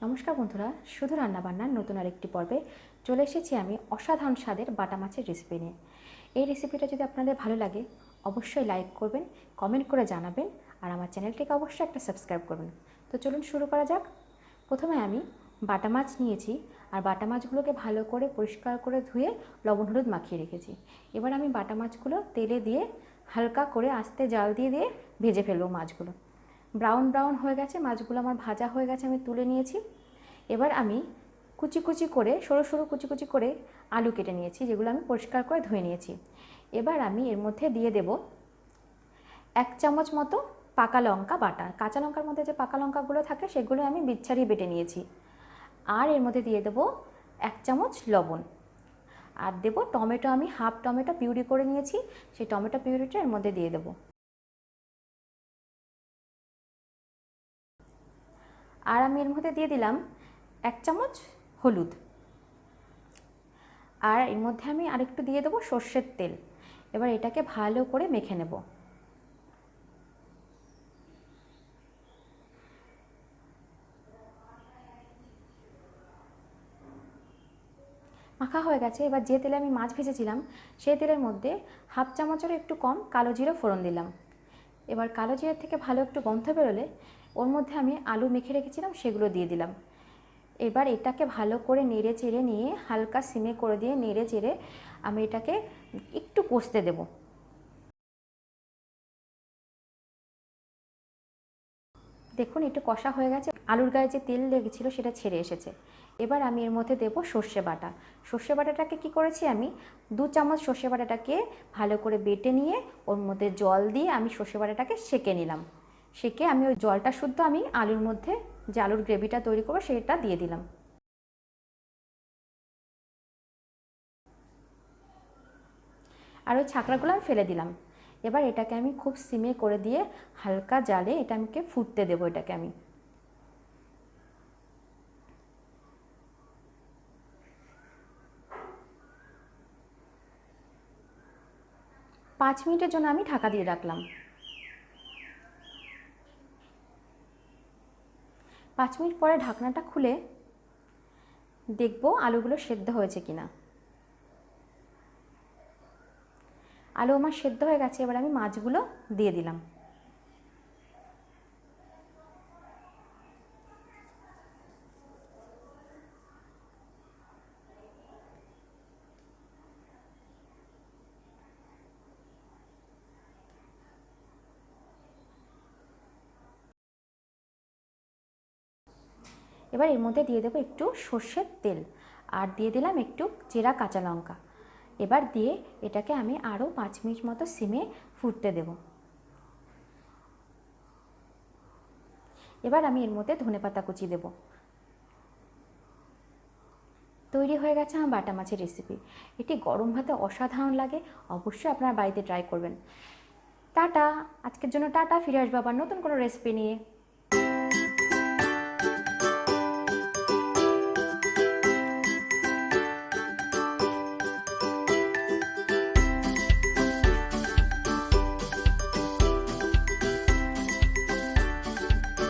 নমস্কার বন্ধুরা, শুধু রান্না বান্নার নতুন আরেকটি পর্বে চলে এসেছি আমি অসাধারণ স্বাদের বাটা মাছের রেসিপি নিয়ে। এই রেসিপিটা যদি আপনাদের ভালো লাগে অবশ্যই লাইক করবেন, কমেন্ট করে জানাবেন আর আমার চ্যানেলটিকে অবশ্যই একটা সাবস্ক্রাইব করবেন। তো চলুন শুরু করা যাক। প্রথমে আমি বাটা মাছ নিয়েছি আর বাটা মাছগুলোকে ভালো করে পরিষ্কার করে ধুয়ে লবণ হলুদ মাখিয়ে রেখেছি। এবার আমি বাটা মাছগুলো তেলে দিয়ে হালকা করে আস্তে জাল দিয়ে দিয়ে ভেজে ফেলবো মাছগুলো। ব্রাউন ব্রাউন হয়ে গেছে, মাছগুলো আমার ভাজা হয়ে গেছে, আমি তুলে নিয়েছি। এবার আমি কুচি কুচি করে সরু সরু কুচি কুচি করে আলু কেটে নিয়েছি, যেগুলো আমি পরিষ্কার করে ধুয়ে নিয়েছি। এবার আমি এর মধ্যে দিয়ে দেব 1 চামচ মতো পাকা লঙ্কা বাটা। কাঁচা লঙ্কার মধ্যে যে পাকা লঙ্কাগুলো থাকে সেগুলো আমি বীজ ছাড়িয়ে বেটে নিয়েছি। আর এর মধ্যে দিয়ে দেব 1 চামচ লবণ। আর দেব টমেটো, আমি হাফ টমেটো পিউরি করে নিয়েছি, সেই টমেটো পিউরিটা এর মধ্যে দিয়ে দেব। আর আমি এর মধ্যে দিয়ে দিলাম 1 চামচ হলুদ। আর এর মধ্যে আমি আরেকটু দিয়ে দেবো সর্ষের তেল। এবার এটাকে ভালো করে মেখে নেব। মাখা হয়ে গেছে। এবার যে তেলে আমি মাছ ভেজেছিলাম সেই তেলের মধ্যে হাফ চামচেরও একটু কম কালো জিরা ফোড়ন দিলাম। এবার কালো জিরার থেকে ভালো একটু গন্ধ বেরোলে ওর মধ্যে আমি আলু মেখে রেখেছিলাম সেগুলো দিয়ে দিলাম। এবার এটাকে ভালো করে নেড়ে চেড়ে নিয়ে হালকা সিমে করে দিয়ে নেড়ে চেড়ে আমি এটাকে একটু কষতে দেব। দেখুন একটু কষা হয়ে গেছে, আলুর গায়ে যে তেল লেগেছিল সেটা ছেড়ে এসেছে। এবার আমি এর মধ্যে দেব সর্ষে বাটা। সর্ষে বাটাটাকে কি করেছি, আমি 2 চামচ সর্ষে বাটাটাকে ভালো করে বেটে নিয়ে ওর মধ্যে জল দিয়ে আমি সর্ষে বাটাটাকে সেঁকে নিলাম। সেঁকে আমি ওই জলটা শুদ্ধ আমি আলুর মধ্যে, যে আলুর গ্রেভিটা তৈরি করবো সেটা দিয়ে দিলাম। আর ওই ছাঁকড়াগুলো আমি ফেলে দিলাম। এবার এটাকে আমি খুব সিমে করে দিয়ে হালকা জালে এটা আমাকে ফুটতে দেবো। এটাকে আমি 5 মিনিটের জন্য আমি ঢাকা দিয়ে রাখলাম। 5 মিনিট পরে ঢাকনাটা খুলে দেখব আলুগুলো সেদ্ধ হয়েছে কিনা। আলু আমার সেদ্ধ হয়ে গেছে। এবার আমি মাছগুলো দিয়ে দিলাম। এবার এর মধ্যে দিয়ে দেবো একটু সর্ষের তেল আর দিয়ে দিলাম একটু চেরা কাঁচা লঙ্কা। এবার দিয়ে এটাকে আমি আরও 5 মিনিট মতো সিমে ফুটতে দেব। এবার আমি এর মধ্যে ধনেপাতা কুচি দেব। তৈরি হয়ে গেছে আমার বাটা মাছের রেসিপি। এটি গরম ভাতে অসাধারণ লাগে, অবশ্যই আপনারা বাড়িতে ট্রাই করবেন। টাটা, আজকের জন্য টাটা, ফিরে আসবো আবার নতুন কোনো রেসিপি নিয়ে।